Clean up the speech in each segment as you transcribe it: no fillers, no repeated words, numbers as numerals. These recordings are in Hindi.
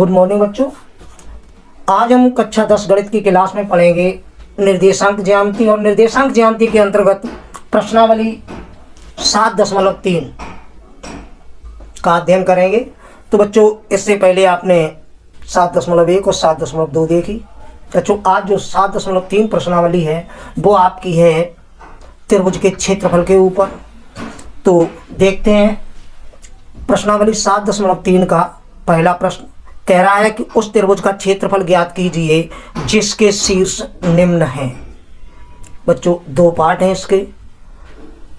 गुड मॉर्निंग बच्चों। आज हम कक्षा 10 गणित की क्लास में पढ़ेंगे निर्देशांक ज्यामिति और निर्देशांक ज्यामिति के अंतर्गत प्रश्नावली 7.3 का अध्ययन करेंगे। तो बच्चों इससे पहले आपने 7.1 और 7.2 देखी। बच्चों आज जो 7.3 प्रश्नावली है वो आपकी है त्रिभुज के क्षेत्रफल के ऊपर। तो देखते हैं प्रश्नावली 7.3 का पहला प्रश्न कह रहा है कि उस त्रिभुज का क्षेत्रफल ज्ञात कीजिए जिसके शीर्ष निम्न हैं। बच्चों दो पार्ट हैं इसके,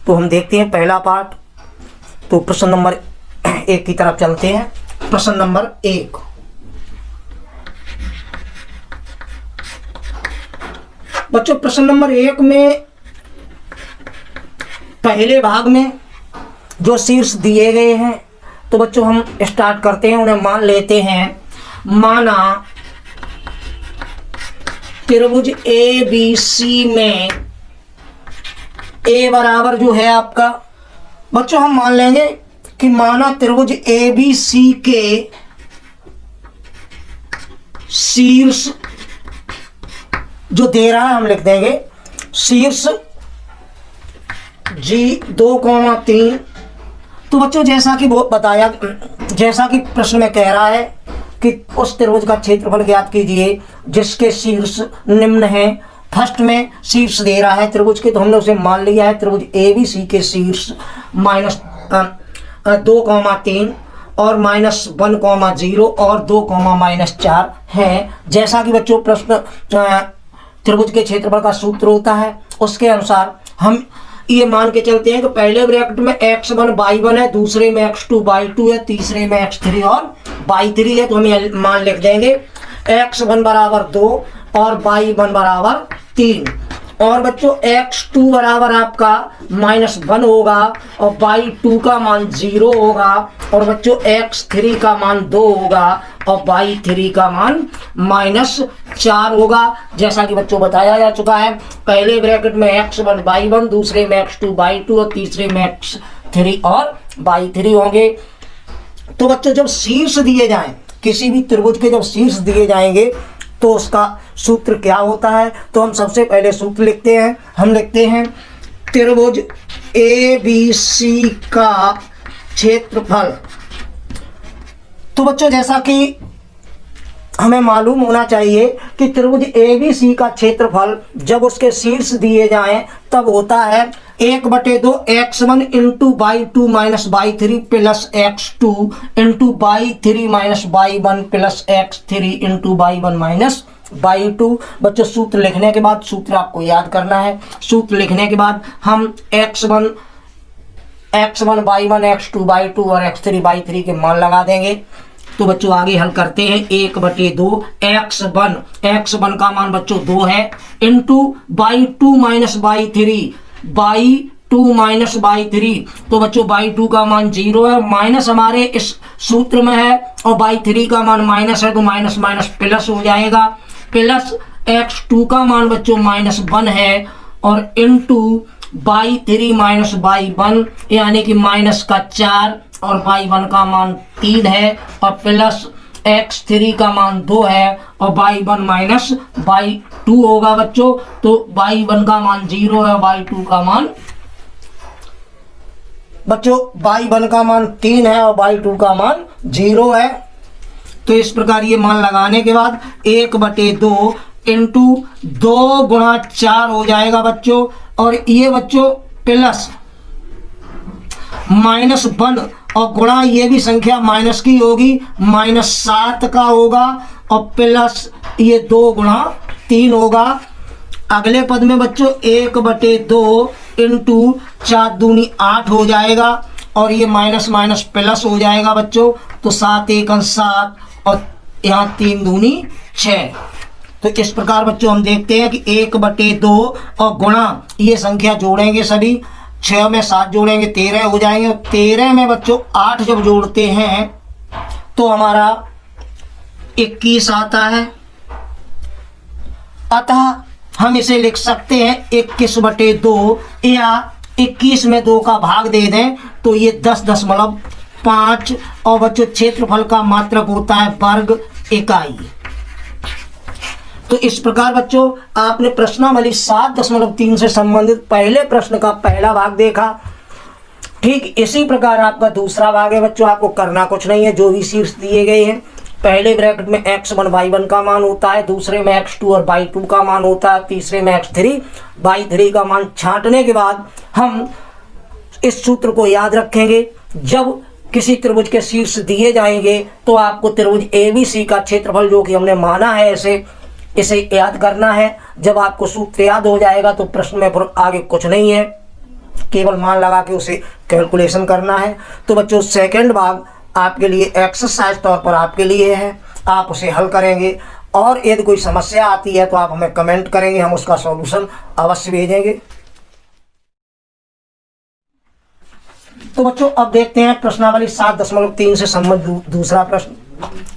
तो हम देखते हैं पहला पार्ट। तो प्रश्न नंबर 1 की तरफ चलते हैं। प्रश्न नंबर 1, बच्चों प्रश्न नंबर 1 में पहले भाग में जो शीर्ष दिए गए हैं, तो बच्चों हम स्टार्ट करते हैं, उन्हें मान लेते हैं। माना त्रिभुज ए बी सी में ए बराबर जो है आपका, बच्चों हम मान लेंगे कि माना त्रिभुज ए बी सी के शीर्ष जो दे रहा है हम लिख देंगे शीर्ष जी 2,3। तो बच्चों जैसा कि वो बताया, जैसा कि प्रश्न में कह रहा है कि उस त्रिभुज का क्षेत्रफल ज्ञात कीजिए जिसके शीर्ष निम्न है। फर्स्ट में शीर्ष दे रहा है त्रिभुज के, तो हमने उसे मान लिया है त्रिभुज ए बी सी के शीर्ष -2,3 और -1,0 और 2,-4 है। जैसा कि बच्चों प्रश्न त्रिभुज के क्षेत्रफल का सूत्र होता है, उसके अनुसार हम ये मान के चलते हैं कि पहले ब्रैकेट में x1 y1 है, दूसरे में x2 y2 है, तीसरे में x3 और y3 है। तो हम ये मान लिख देंगे x1 बराबर 2 और y1 बराबर 3। और बच्चों x2 बराबर आपका -1 होगा और y2 का मान 0 होगा और बच्चों x3 का मान 2 होगा और y3 का मान -4 होगा। जैसा कि बच्चों बताया जा चुका है, पहले ब्रैकेट में x1 y1, दूसरे में x2 y2 और तीसरे में x3 और y3 होंगे। तो बच्चों जब शीर्ष दिए जाएं, किसी भी त्रिभुज के जब शीर्ष दिए जाएंगे तो उसका सूत्र क्या होता है, तो हम सबसे पहले सूत्र लिखते हैं। हम लिखते हैं त्रिभुज ए बी सी का क्षेत्रफल। तो बच्चों जैसा कि हमें मालूम होना चाहिए कि त्रिभुज ए बी सी का क्षेत्रफल जब उसके शीर्ष दिए जाएं तब होता है 1/2 x1 into y2 minus y3 plus x2 into y3 minus y1 plus x3 into y1 minus y2। बच्चों सूत्र लिखने के बाद, सूत्र आपको याद करना है, सूत्र लिखने के बाद हम x1 y1 x2 y2 और x3 y3 के मान लगा देंगे। तो बच्चों आगे हल करते हैं। 1/2 x1 का मान बच्चों 2 है into y2 minus y2 minus y3। तो बच्चों y2 का मान 0 है, माइनस हमारे इस सूत्र में है और y3 का मान माइनस है, तो माइनस माइनस प्लस हो जाएगा। प्लस x2 का मान बच्चों -1 है और इंटू y3 माइनस y1 यानी कि -4 और y1 का मान 3 है और प्लस x3 का मान 2 है और y1 माइनस y2 होगा बच्चों। तो y1 का मान 0 है, y2 का मान बच्चों y1 का मान 3 है और y2 का मान 0 है। तो इस प्रकार ये मान लगाने के बाद 1/2 इंटू 2 गुणा 4 हो जाएगा बच्चों। और ये बच्चों प्लस -1 और गुणा ये भी संख्या माइनस की होगी, -7 का होगा और प्लस ये 2 गुणा 3 होगा। अगले पद में बच्चों 1/2 इंटू 4 दूनी 8 हो जाएगा और ये माइनस माइनस प्लस हो जाएगा बच्चों। तो 7 1 7 और यहाँ 3 दूनी 6। तो इस प्रकार बच्चों हम देखते हैं कि 1/2 और गुणा ये संख्या जोड़ेंगे सभी, 6 में 7 जोड़ेंगे 13 हो जाएंगे। 13 में बच्चों 8 जब जोड़ते हैं तो हमारा 21 आता है। अतः हम इसे लिख सकते हैं 21/2 या 21 में 2 का भाग दे दें तो ये 10.5 5 और बच्चों क्षेत्रफल का मात्रक होता है वर्ग इकाई। तो इस प्रकार बच्चों आपने प्रश्नावली 7.3 से संबंधित पहले प्रश्न का पहला भाग देखा। ठीक इसी प्रकार आपका दूसरा भाग है बच्चों, आपको करना कुछ नहीं है, जो भी शीर्ष दिए गए हैं पहले ब्रैकेट में x1 y1 का मान होता है, दूसरे में x2 और y2 का मान होता है, तीसरे में x3 y3 का मान छांटने के बाद हम इस सूत्र को याद रखेंगे। जब किसी त्रिभुज के शीर्ष दिए जाएंगे तो आपको त्रिभुज ABC का क्षेत्रफल जो कि हमने माना है इसे याद करना है। जब आपको सूत्र याद हो जाएगा तो प्रश्न में आगे कुछ नहीं है, केवल मान लगा के उसे कैलकुलेशन करना है। तो बच्चों सेकंड भाग आपके लिए एक्सरसाइज तौर पर आपके लिए है, आप उसे हल करेंगे और यदि कोई समस्या आती है तो आप हमें कमेंट करेंगे, हम उसका सॉल्यूशन अवश्य भेजेंगे। तो बच्चों अब देखते हैं प्रश्नावली 7.3 से संबंधित दूसरा प्रश्न।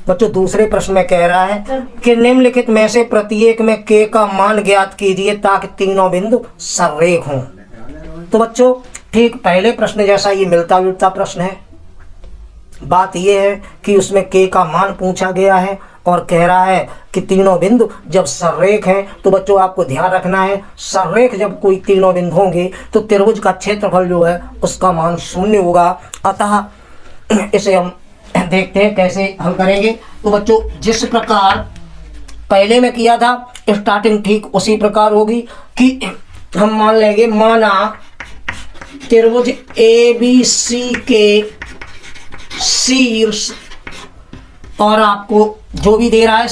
बच्चों दूसरे प्रश्न में कह रहा है कि निम्नलिखित में से प्रत्येक में k का मान ज्ञात कीजिए ताकि तीनों बिंदु सरेख हों। तो बच्चों ठीक पहले प्रश्न जैसा ये मिलता जुलता प्रश्न है। बात यह है कि उसमें k का मान पूछा गया है और कह रहा है कि तीनों बिंदु जब सरेख हैं। तो बच्चों आपको ध्यान रखना है, सरेख जब कोई तीनों बिंदु होंगे तो त्रिभुज का क्षेत्रफल जो है उसका मान 0 होगा। अतः इसे हम देखते हैं कैसे हल करेंगे। तो बच्चों जिस प्रकार पहले में किया था स्टार्टिंग ठीक उसी प्रकार होगी कि हम मान लेंगे, माना त्रिभुज ABC के शीर्ष, और आपको जो भी दे रहा है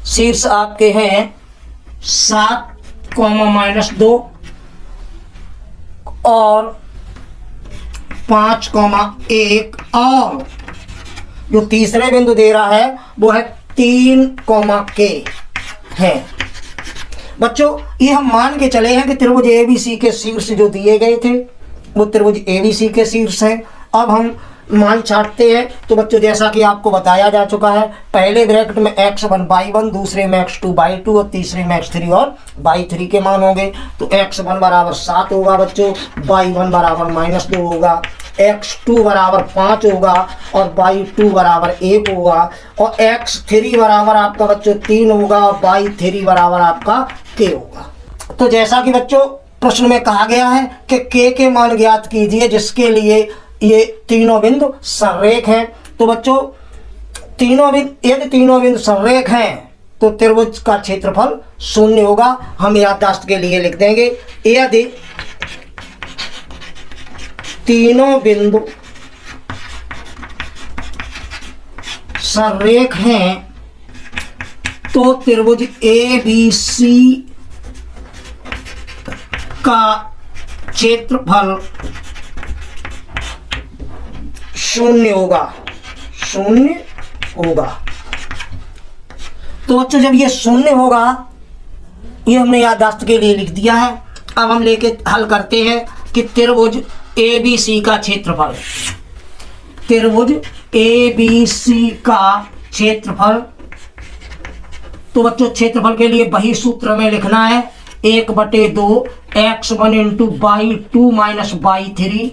शीर्ष आपके हैं 7, -2 और 5, 1 और जो तीसरे बिंदु दे रहा है वो है 3, k है। बच्चों ये हम मान के चले हैं कि त्रिभुज ABC के शीर्ष जो दिए गए थे वो त्रिभुज ABC के शीर्ष है। अब हम मान छांटते हैं। तो बच्चों जैसा कि आपको बताया जा चुका है, पहले ब्रैकेट में x1 y1, दूसरे में x2 y2 और तीसरे में x3 और y3 के मान होंगे। तो x1 बराबर 7 होगा बच्चों, y1 बराबर -2 होगा, x2 बराबर 5 होगा और y2 बराबर 1 होगा और x3 बराबर आपका बच्चों 3 होगा और y3 बराबर आपका k होगा। तो जैसा कि बच्चों प्रश्न में कहा गया है कि k के मान ज्ञात कीजिए जिसके लिए ये तीनों बिंदु सरेख हैं। तो बच्चों यदि तीनों बिंदु सरेख हैं तो त्रिभुज का क्षेत्रफल 0 होगा। हम याददाश्त के लिए लिख देंगे, यदि तीनों बिंदु सरेख हैं तो त्रिभुज ABC का क्षेत्रफल 0 होगा। तो बच्चों जब ये 0 होगा, ये हमने याददाश्त के लिए लिख दिया है। अब हम लेके हल करते हैं कि त्रिभुज ABC का क्षेत्रफल, त्रिभुज ABC का क्षेत्रफल। तो बच्चों क्षेत्रफल के लिए वही सूत्र में लिखना है, 1/2 x1 × y2 - y3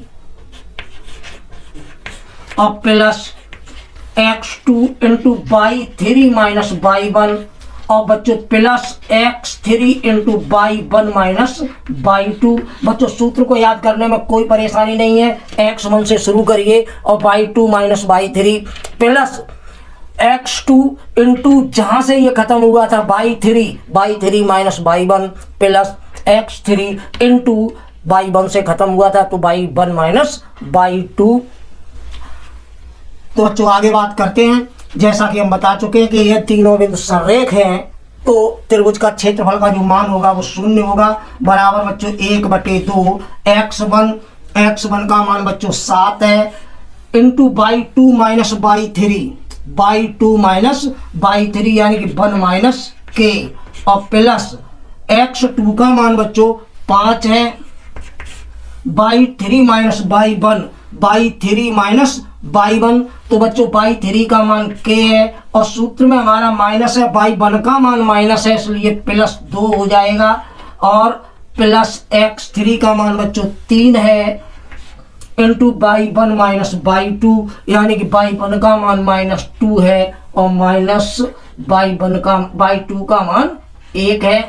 और प्लस x2 × y3 - y1 और बच्चों प्लस x3 × y1 - y2। बच्चों सूत्र को याद करने में कोई परेशानी नहीं है, x1 से शुरू करिए और y2 - y3 प्लस x2 × जहाँ से ये खत्म हुआ था y3 - y1 plus x3 × y1 से खत्म हुआ था तो y1 - y2। तो बच्चों आगे बात करते हैं। जैसा कि हम बता चुके हैं कि ये तीनों बिंदु सरेख हैं तो त्रिभुज का क्षेत्रफल का जो मान होगा वो 0 होगा, बराबर बच्चों 1/2 x1 का मान बच्चों 7 है इंटू y2 - y3 यानी कि 1 - k और प्लस x2 का मान बच्चों 5 है, y3 y1 तो बच्चों y3 का मान k है और सूत्र में हमारा माइनस है, y1 का मान माइनस है इसलिए +2 हो जाएगा और प्लस x3 का मान बच्चों 3 है इंटू y1 माइनस y2, यानी कि y1 का मान -2 है और माइनस y2 का मान 1 है।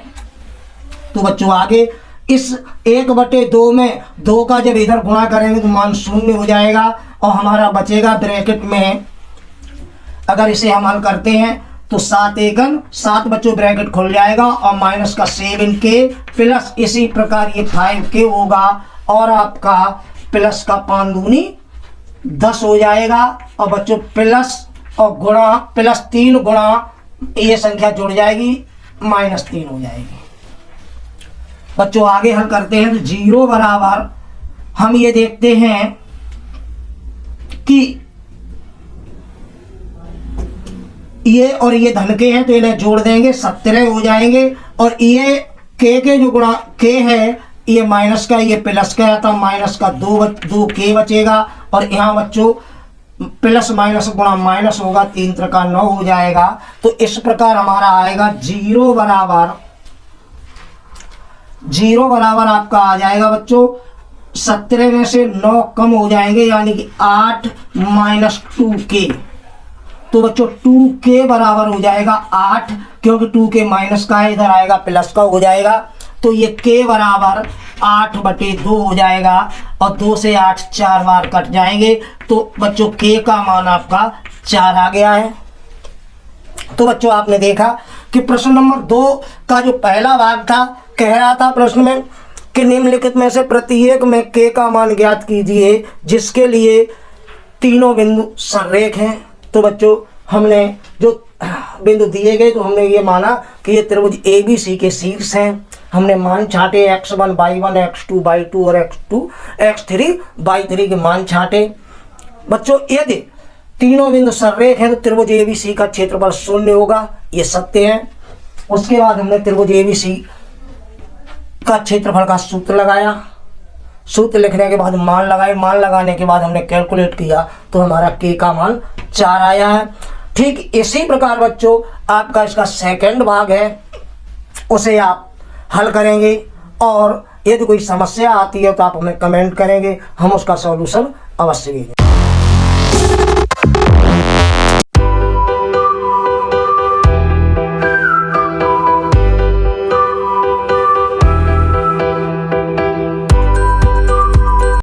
तो बच्चों आगे इस 1/2 में 2 का जब इधर गुणा करेंगे तो मान 0 हो जाएगा और हमारा बचेगा ब्रैकेट में, अगर इसे हम हल करते हैं तो 7 एकन 7 बच्चों ब्रैकेट खुल जाएगा और माइनस का 7k प्लस इसी प्रकार ये 5k होगा और आपका प्लस का 5 दूनी 10 हो जाएगा और बच्चों प्लस और गुणा प्लस 3 गुणा ये संख्या जुड़ जाएगी -3 हो जाएगी। बच्चों आगे हल करते हैं तो 0 बराबर हम ये देखते हैं कि ये और ये धन के हैं तो इन्हें जोड़ देंगे 17 हो जाएंगे और ये के जो गुणा के है ये माइनस का ये प्लस का था, माइनस का 2 के बचेगा और यहाँ बच्चों प्लस माइनस गुणा माइनस होगा 3 त्रिका 9 हो जाएगा। तो इस प्रकार हमारा आएगा 0 बराबर आपका आ जाएगा बच्चों 17 में से 9 कम हो जाएंगे यानी कि 8 माइनस 2k। तो बच्चों 2k बराबर हो जाएगा 8, क्योंकि 2k माइनस का है, इधर आएगा प्लस का हो जाएगा। तो ये k बराबर 8/2 हो जाएगा और 2 से 8 4 बार कट जाएंगे। तो बच्चों k का मान आपका 4 आ गया है। तो बच्चों आपने देखा कि प्रश्न नंबर 2 का जो पहला भाग था कह रहा था प्रश्न में कि निम्नलिखित में से प्रत्येक में k का मान ज्ञात कीजिए जिसके लिए तीनों बिंदु संरेख हैं। तो बच्चों हमने जो बिंदु दिए गए तो हमने ये माना कि ये त्रिभुज ABC के शीर्ष हैं। हमने मान छांटे x1 y1 x2 y2 और x2 x3 y3 के मान छांटे। बच्चों यदि तीनों बिंदु संरेख हैं तो त्रिभुज ABC का क्षेत्रफल 0 होगा, ये सत्य है। उसके बाद हमने त्रिभुज ABC का क्षेत्रफल का सूत्र लगाया, सूत्र लिखने के बाद मान लगाए, मान लगाने के बाद हमने कैलकुलेट किया तो हमारा k का मान 4 आया है। ठीक इसी प्रकार बच्चों आपका इसका सेकंड भाग है, उसे आप हल करेंगे और यदि कोई समस्या आती है तो आप हमें कमेंट करेंगे, हम उसका सॉल्यूशन अवश्य देंगे।